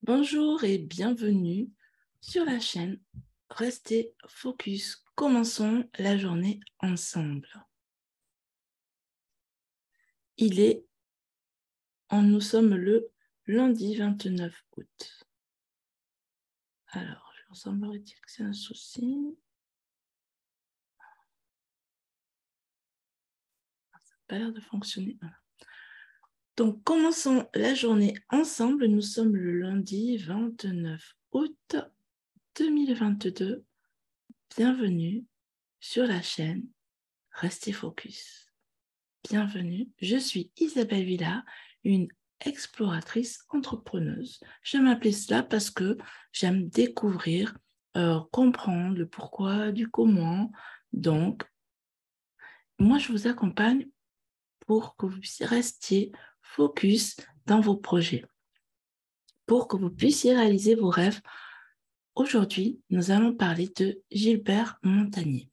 Bonjour et bienvenue sur la chaîne Restez Focus. Commençons la journée ensemble. Nous sommes le lundi 29 août. Alors, il semblerait-il que c'est un souci. Ça n'a pas l'air de fonctionner. Donc, commençons la journée ensemble. Nous sommes le lundi 29 août 2022. Bienvenue sur la chaîne Restez Focus. Bienvenue, je suis Isabelle Villa, une exploratrice entrepreneuse. J'aime appeler cela parce que j'aime découvrir, comprendre le pourquoi, du comment. Donc, moi, je vous accompagne pour que vous restiez focus dans vos projets, pour que vous puissiez réaliser vos rêves. Aujourd'hui, nous allons parler de Gilbert Montagnier.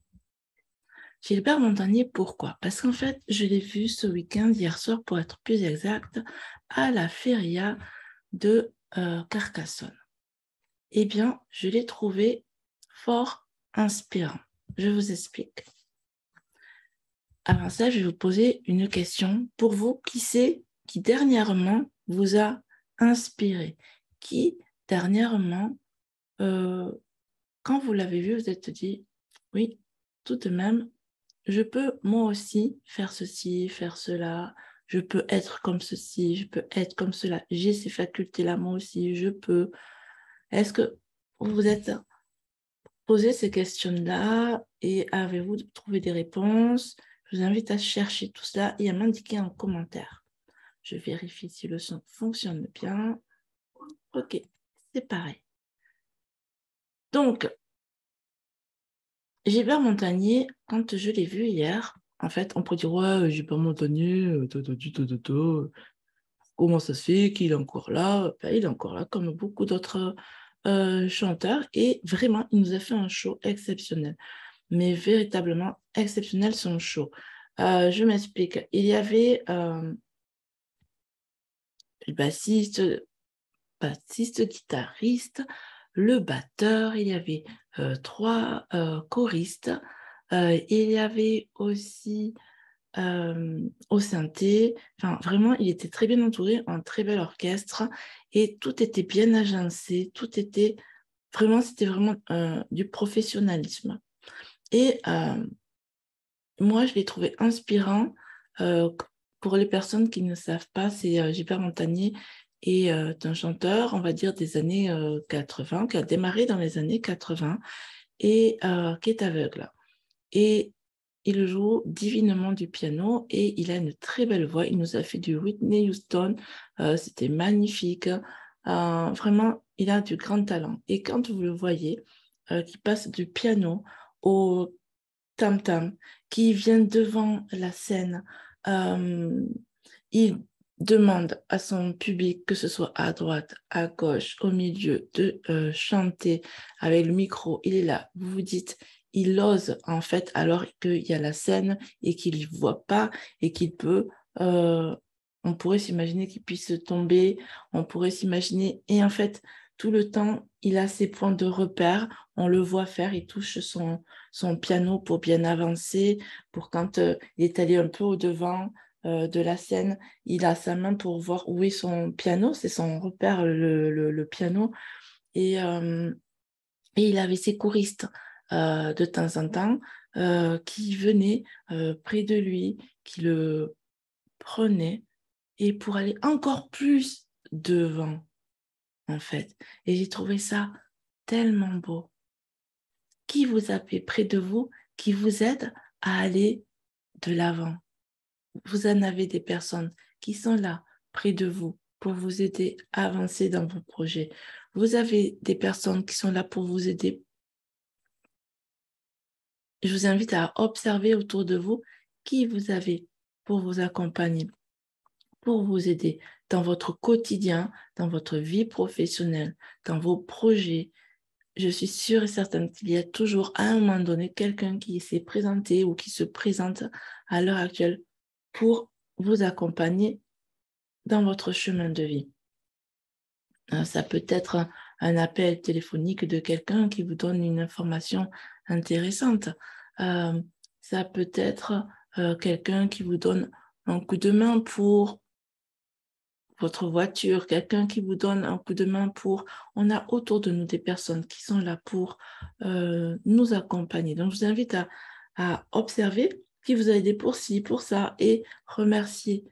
Gilbert Montagnier, pourquoi? Parce qu'en fait, je l'ai vu ce week-end, hier soir pour être plus exact, à la feria de Carcassonne. Eh bien, je l'ai trouvé fort inspirant. Je vous explique. Avant ça, je vais vous poser une question. Pour vous, qui c'est qui dernièrement vous a inspiré? Qui dernièrement, quand vous l'avez vu, vous êtes dit, oui, tout de même, je peux moi aussi faire ceci, faire cela, je peux être comme ceci, je peux être comme cela, j'ai ces facultés-là moi aussi, je peux. Est-ce que vous vous êtes posé ces questions-là et avez-vous trouvé des réponses? Je vous invite à chercher tout cela et à m'indiquer en commentaire. Je vérifie si le son fonctionne bien. Ok, c'est pareil. Donc, Gilbert Montagnier, quand je l'ai vu hier, en fait, on pourrait dire, ouais, Gilbert Montagnier, comment ça se fait qu'il est encore là? Ben, il est encore là, comme beaucoup d'autres chanteurs, et vraiment, il nous a fait un show exceptionnel, mais véritablement exceptionnel son show. Je m'explique. Il y avait le bassiste, guitariste, le batteur, il y avait trois choristes, il y avait aussi au synthé, enfin vraiment il était très bien entouré, un très bel orchestre et tout était bien agencé, c'était vraiment du professionnalisme. Et moi je l'ai trouvé inspirant. Pour les personnes qui ne savent pas, c'est Gilbert Montagnier est un chanteur, on va dire des années 80, qui a démarré dans les années 80 et qui est aveugle. Et il joue divinement du piano et il a une très belle voix. Il nous a fait du Whitney Houston. C'était magnifique. Vraiment, il a du grand talent. Et quand vous le voyez, qui passe du piano au tam-tam, qui vient devant la scène, il demande à son public, que ce soit à droite, à gauche, au milieu, de chanter avec le micro. Il est là. Vous vous dites, il ose en fait alors qu'il y a la scène et qu'il ne voit pas et qu'il peut, on pourrait s'imaginer qu'il puisse tomber, on pourrait s'imaginer, et en fait, tout le temps, il a ses points de repère, on le voit faire, il touche son piano pour bien avancer, pour quand il est allé un peu au-devant de la scène, il a sa main pour voir où est son piano, c'est son repère, le piano, et il avait ses choristes de temps en temps qui venaient près de lui, qui le prenaient et pour aller encore plus devant, en fait. Et j'ai trouvé ça tellement beau. Qui vous avez près de vous, qui vous aide à aller de l'avant. Vous en avez des personnes qui sont là, près de vous, pour vous aider à avancer dans vos projets. Vous avez des personnes qui sont là pour vous aider. Je vous invite à observer autour de vous qui vous avez pour vous accompagner, pour vous aider dans votre quotidien, dans votre vie professionnelle, dans vos projets. Je suis sûre et certaine qu'il y a toujours à un moment donné quelqu'un qui s'est présenté ou qui se présente à l'heure actuelle pour vous accompagner dans votre chemin de vie. Ça peut être un appel téléphonique de quelqu'un qui vous donne une information intéressante. Ça peut être quelqu'un qui vous donne un coup de main pour votre voiture, quelqu'un qui vous donne un coup de main pour... On a autour de nous des personnes qui sont là pour nous accompagner. Donc, je vous invite à observer qui vous a aidé pour ci, pour ça, et remercier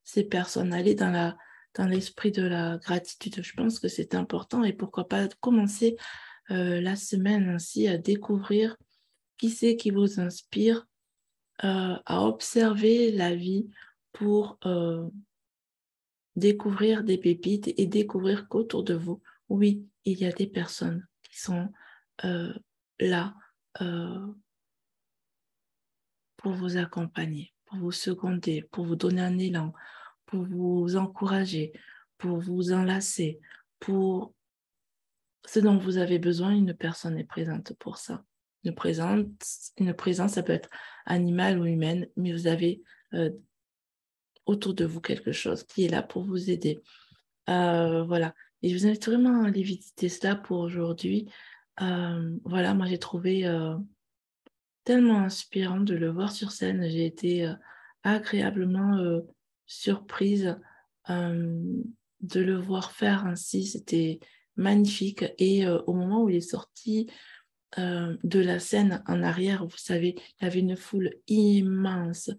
ces personnes. Aller dans l'esprit de la gratitude. Je pense que c'est important et pourquoi pas commencer la semaine ainsi à découvrir qui c'est qui vous inspire, à observer la vie pour découvrir des pépites et découvrir qu'autour de vous, oui, il y a des personnes qui sont là pour vous accompagner, pour vous seconder, pour vous donner un élan, pour vous encourager, pour vous enlacer, pour ce dont vous avez besoin. Une personne est présente pour ça. Une présence, ça peut être animale ou humaine, mais vous avez autour de vous quelque chose qui est là pour vous aider. Voilà. Et je vous invite vraiment à aller visiter cela pour aujourd'hui. Voilà, moi j'ai trouvé tellement inspirant de le voir sur scène. J'ai été agréablement surprise de le voir faire ainsi. C'était magnifique. Et au moment où il est sorti de la scène en arrière, vous savez, il y avait une foule immense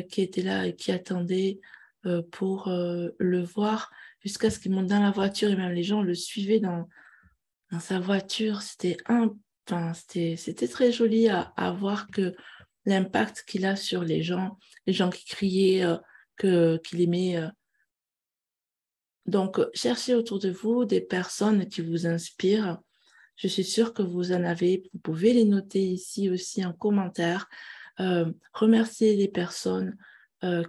qui était là et qui attendait pour le voir jusqu'à ce qu'il monte dans la voiture et même les gens le suivaient dans sa voiture. C'était très joli à voir que l'impact qu'il a sur les gens qui criaient, qu'il aimait. Donc, cherchez autour de vous des personnes qui vous inspirent. Je suis sûre que vous en avez. Vous pouvez les noter ici aussi en commentaire. Remerciez les personnes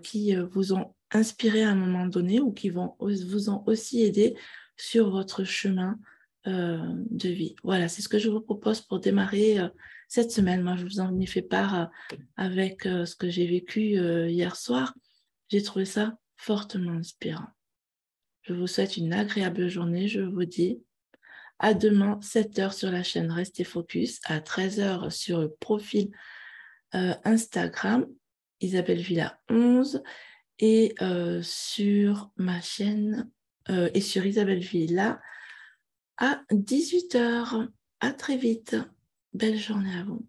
qui vous ont inspiré à un moment donné ou qui vous ont aussi aidé sur votre chemin de vie. Voilà, c'est ce que je vous propose pour démarrer cette semaine. Moi, je vous en ai fait part avec ce que j'ai vécu hier soir. J'ai trouvé ça fortement inspirant. Je vous souhaite une agréable journée. Je vous dis à demain, 7h sur la chaîne Restez Focus, à 13h sur le profil Instagram, Isabelle Villa 11, et sur ma chaîne et sur Isabelle Villa à 18h. À très vite. Belle journée à vous.